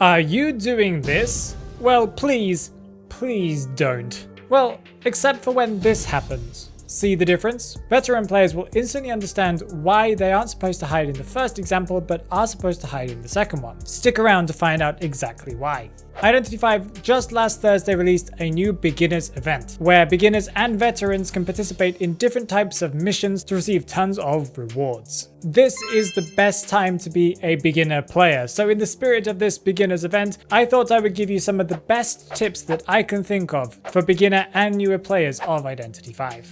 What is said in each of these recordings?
Are you doing this? Well, please don't. Well, except for when this happens. See the difference? Veteran players will instantly understand why they aren't supposed to hide in the first example but are supposed to hide in the second one. Stick around to find out exactly why. Identity V just last Thursday released a new beginners event, where beginners and veterans can participate in different types of missions to receive tons of rewards. This is the best time to be a beginner player, so in the spirit of this beginners event, I thought I would give you some of the best tips that I can think of for beginner and newer players of Identity V.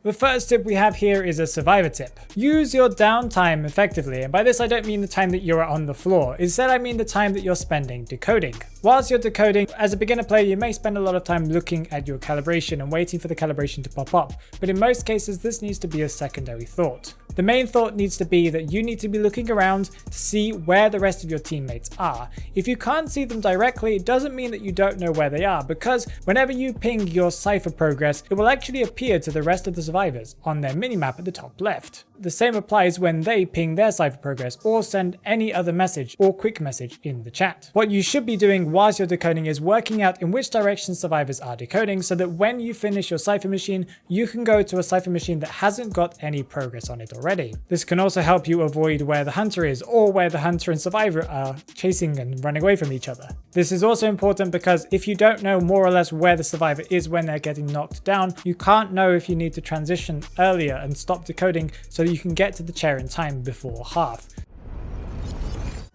The first tip we have here is a survivor tip. Use your downtime effectively, and by this I don't mean the time that you're on the floor. Instead I mean the time that you're spending decoding. Whilst you're decoding, as a beginner player you may spend a lot of time looking at your calibration and waiting for the calibration to pop up, but in most cases this needs to be a secondary thought. The main thought needs to be that you need to be looking around to see where the rest of your teammates are. If you can't see them directly, it doesn't mean that you don't know where they are, because whenever you ping your cipher progress, it will actually appear to the rest of the survivors on their minimap at the top left. The same applies when they ping their cipher progress or send any other message or quick message in the chat. What you should be doing whilst you're decoding is working out in which direction survivors are decoding, so that when you finish your cipher machine, you can go to a cipher machine that hasn't got any progress on it already. This can also help you avoid where the hunter is, or where the hunter and survivor are chasing and running away from each other. This is also important because if you don't know more or less where the survivor is when they're getting knocked down, you can't know if you need to transition earlier and stop decoding so you can get to the chair in time before half.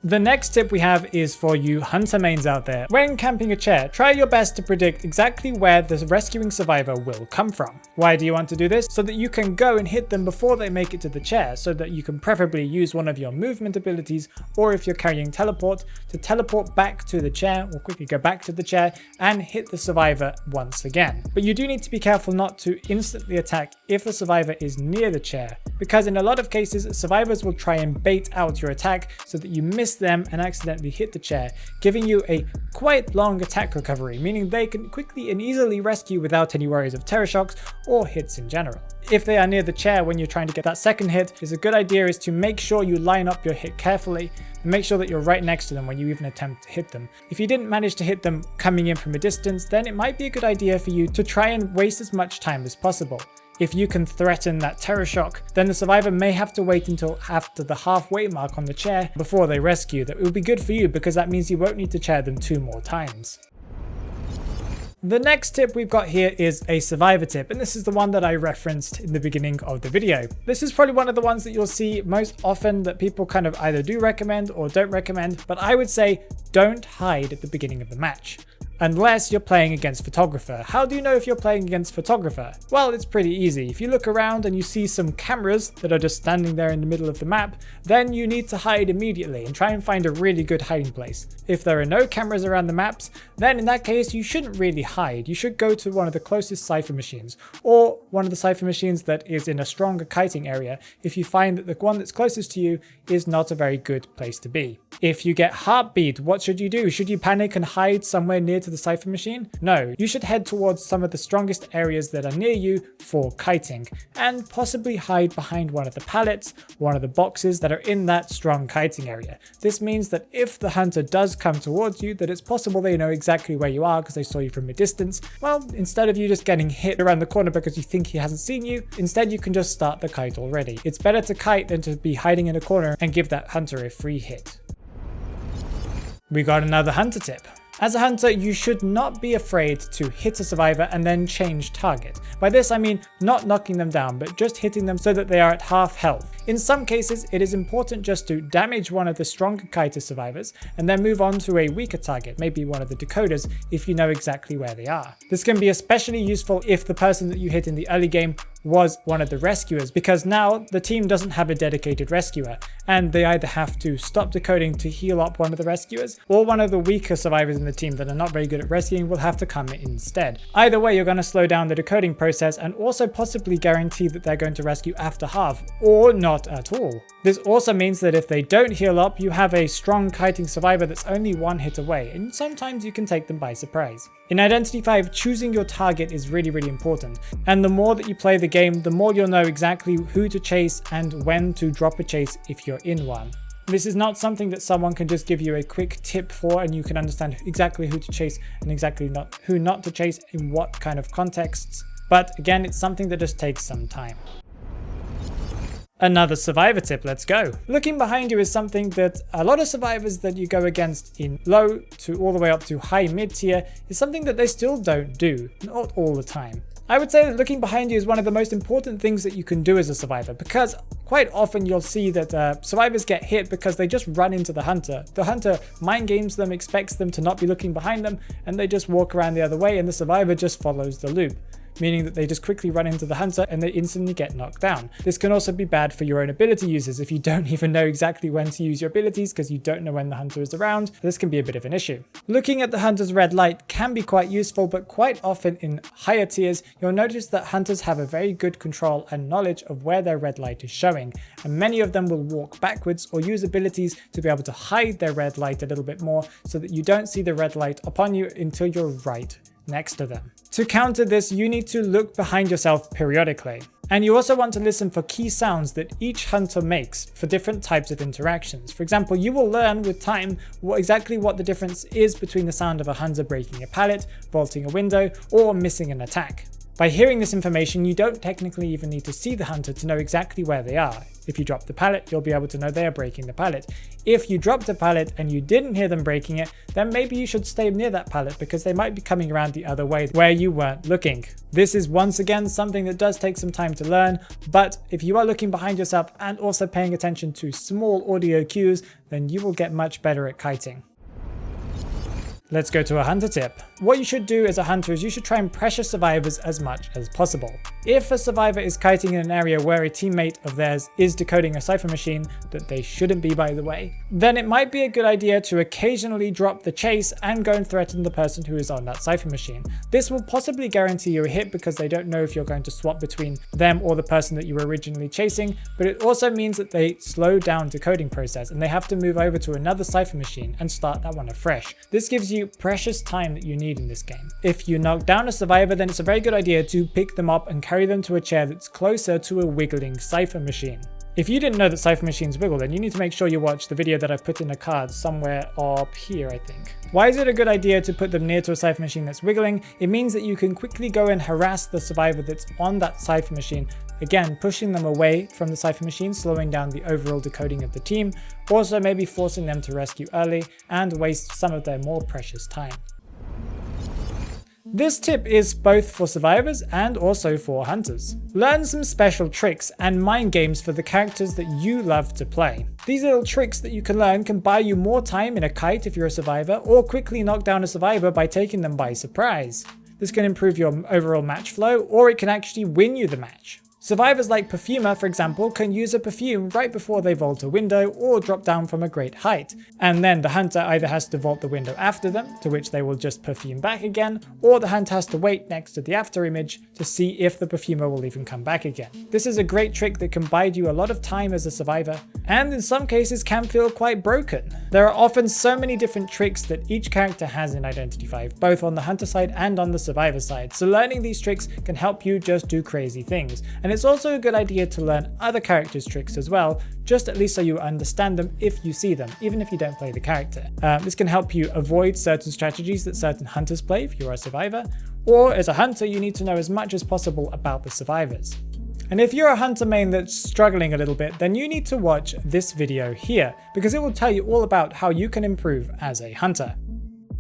The next tip we have is for you hunter mains out there. When camping a chair, try your best to predict exactly where the rescuing survivor will come from. Why do you want to do this? So that you can go and hit them before they make it to the chair, so that you can preferably use one of your movement abilities, or if you're carrying teleport, to teleport back to the chair or quickly go back to the chair and hit the survivor once again. But you do need to be careful not to instantly attack if the survivor is near the chair, because in a lot of cases survivors will try and bait out your attack so that you miss them and accidentally hit the chair, giving you a quite long attack recovery, meaning they can quickly and easily rescue without any worries of terror shocks or hits in general. If they are near the chair when you're trying to get that second hit, a good idea is to make sure you line up your hit carefully and make sure that you're right next to them when you even attempt to hit them. If you didn't manage to hit them coming in from a distance, then it might be a good idea for you to try and waste as much time as possible. If you can threaten that terror shock, then the survivor may have to wait until after the halfway mark on the chair before they rescue. That will be good for you because that means you won't need to chair them 2 more times. The next tip we've got here is a survivor tip, and this is the one that I referenced in the beginning of the video. This is probably one of the ones that you'll see most often that people kind of either do recommend or don't recommend, but I would say don't hide at the beginning of the match. Unless you're playing against photographer. How do you know if you're playing against photographer? Well, it's pretty easy. If you look around and you see some cameras that are just standing there in the middle of the map, then you need to hide immediately and try and find a really good hiding place. If there are no cameras around the maps, then in that case you shouldn't really hide. You should go to one of the closest cipher machines, or one of the cipher machines that is in a stronger kiting area if you find that the one that's closest to you is not a very good place to be. If you get heartbeat, what should you do? Should you panic and hide somewhere near to the cipher machine? No, you should head towards some of the strongest areas that are near you for kiting, and possibly hide behind one of the pallets, one of the boxes that are in that strong kiting area. This means that if the hunter does come towards you, that it's possible they know exactly where you are because they saw you from a distance. Well, instead of you just getting hit around the corner because you think he hasn't seen you, instead you can just start the kite already. It's better to kite than to be hiding in a corner and give that hunter a free hit. We got another hunter tip. As a hunter, you should not be afraid to hit a survivor and then change target. By this I mean not knocking them down, but just hitting them so that they are at half health. In some cases, it is important just to damage one of the stronger kiter survivors and then move on to a weaker target, maybe one of the decoders, if you know exactly where they are. This can be especially useful if the person that you hit in the early game was one of the rescuers, because now the team doesn't have a dedicated rescuer and they either have to stop decoding to heal up one of the rescuers, or one of the weaker survivors in the team that are not very good at rescuing will have to come instead. Either way, you're going to slow down the decoding process and also possibly guarantee that they're going to rescue after half, or not at all. This also means that if they don't heal up, you have a strong kiting survivor that's only 1 hit away, and sometimes you can take them by surprise. In Identity V, choosing your target is really important, and the more that you play the game, the more you'll know exactly who to chase and when to drop a chase if you're in one. This is not something that someone can just give you a quick tip for and you can understand exactly who to chase and exactly who not to chase in what kind of contexts. But again, it's something that just takes some time. Another survivor tip, let's go. Looking behind you is something that a lot of survivors that you go against in low to all the way up to high mid tier is something that they still don't do, not all the time. I would say that looking behind you is one of the most important things that you can do as a survivor, because quite often you'll see that survivors get hit because they just run into the hunter. The hunter mind games them, expects them to not be looking behind them, and they just walk around the other way and the survivor just follows the loop, meaning that they just quickly run into the hunter and they instantly get knocked down. This can also be bad for your own ability users if you don't even know exactly when to use your abilities because you don't know when the hunter is around. This can be a bit of an issue. Looking at the hunter's red light can be quite useful, but quite often in higher tiers, you'll notice that hunters have a very good control and knowledge of where their red light is showing, and many of them will walk backwards or use abilities to be able to hide their red light a little bit more so that you don't see the red light upon you until you're right next to them. To counter this, you need to look behind yourself periodically. And you also want to listen for key sounds that each hunter makes for different types of interactions. For example, you will learn with time exactly what the difference is between the sound of a hunter breaking a pallet, vaulting a window, or missing an attack. By hearing this information, you don't technically even need to see the hunter to know exactly where they are. If you drop the pallet, you'll be able to know they are breaking the pallet. If you dropped a pallet and you didn't hear them breaking it, then maybe you should stay near that pallet because they might be coming around the other way where you weren't looking. This is once again something that does take some time to learn, but if you are looking behind yourself and also paying attention to small audio cues, then you will get much better at kiting. Let's go to a hunter tip. What you should do as a hunter is you should try and pressure survivors as much as possible. If a survivor is kiting in an area where a teammate of theirs is decoding a cipher machine, that they shouldn't be by the way, then it might be a good idea to occasionally drop the chase and go and threaten the person who is on that cipher machine. This will possibly guarantee you a hit because they don't know if you're going to swap between them or the person that you were originally chasing, but it also means that they slow down decoding process and they have to move over to another cipher machine and start that one afresh. This gives you precious time that you need in this game. If you knock down a survivor, then it's a very good idea to pick them up and carry them to a chair that's closer to a wiggling cipher machine. If you didn't know that cipher machines wiggle, then you need to make sure you watch the video that I've put in the cards somewhere up here, I think. Why is it a good idea to put them near to a cipher machine that's wiggling? It means that you can quickly go and harass the survivor that's on that cipher machine, again pushing them away from the cipher machine, slowing down the overall decoding of the team, also maybe forcing them to rescue early and waste some of their more precious time. This tip is both for survivors and also for hunters. Learn some special tricks and mind games for the characters that you love to play. These little tricks that you can learn can buy you more time in a kite if you're a survivor, or quickly knock down a survivor by taking them by surprise. This can improve your overall match flow, or it can actually win you the match. Survivors like Perfumer, for example, can use a perfume right before they vault a window or drop down from a great height, and then the hunter either has to vault the window after them, to which they will just perfume back again, or the hunter has to wait next to the after image to see if the perfumer will even come back again. This is a great trick that can buy you a lot of time as a survivor, and in some cases can feel quite broken. There are often so many different tricks that each character has in Identity V, both on the hunter side and on the survivor side, so learning these tricks can help you just do crazy things. And it's also a good idea to learn other characters' tricks as well, just at least so you understand them if you see them, even if you don't play the character. This can help you avoid certain strategies that certain hunters play if you're a survivor, or as a hunter you need to know as much as possible about the survivors. And if you're a hunter main that's struggling a little bit, then you need to watch this video here, because it will tell you all about how you can improve as a hunter.